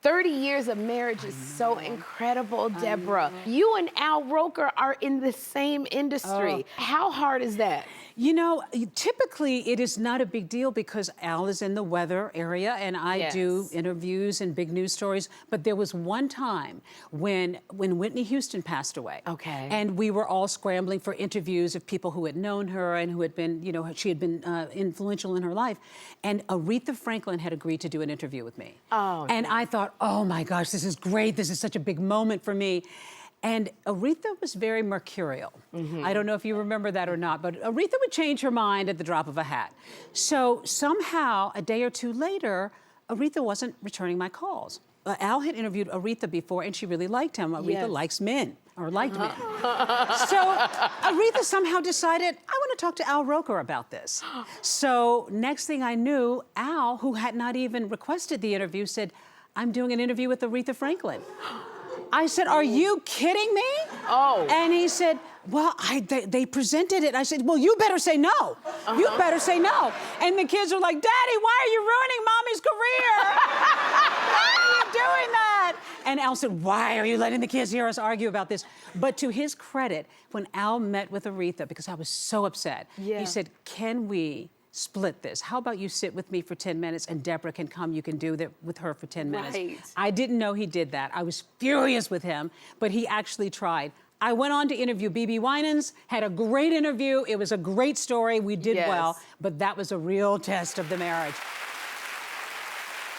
30 years of marriage is so incredible, Deborah. You and Al Roker are in the same industry. How hard is that? You know, typically it is not a big deal because Al is in the weather area and I do interviews and big news stories. But there was one time when Whitney Houston passed away. Okay. And we were all scrambling for interviews of people who had known her and who had been, you know, she had been influential in her life. And Aretha Franklin had agreed to do an interview with me. And I thought, oh my gosh, this is great. This is such a big moment for me. And Aretha was very mercurial. I don't know if you remember that or not, but Aretha would change her mind at the drop of a hat. So somehow, a day or two later, Aretha wasn't returning my calls. Al had interviewed Aretha before, and she really liked him. Aretha likes men, or liked men. So Aretha somehow decided, I want to talk to Al Roker about this. So next thing I knew, Al, who had not even requested the interview, said, I'm doing an interview with Aretha Franklin. I said, are you kidding me? And he said, well, they presented it. I said, well, you better say no. You better say no. And the kids were like, Daddy, why are you ruining Mommy's career? Why are you doing that? And Al said, why are you letting the kids hear us argue about this? But to his credit, when Al met with Aretha, because I was so upset, he said, can we split this? How about you sit with me for 10 minutes and Deborah can come, you can do that with her for 10 minutes. I didn't know he did that. I was furious with him, but he actually tried. I went on to interview BB Winans, had a great interview. It was a great story. We did well, but that was a real test of the marriage.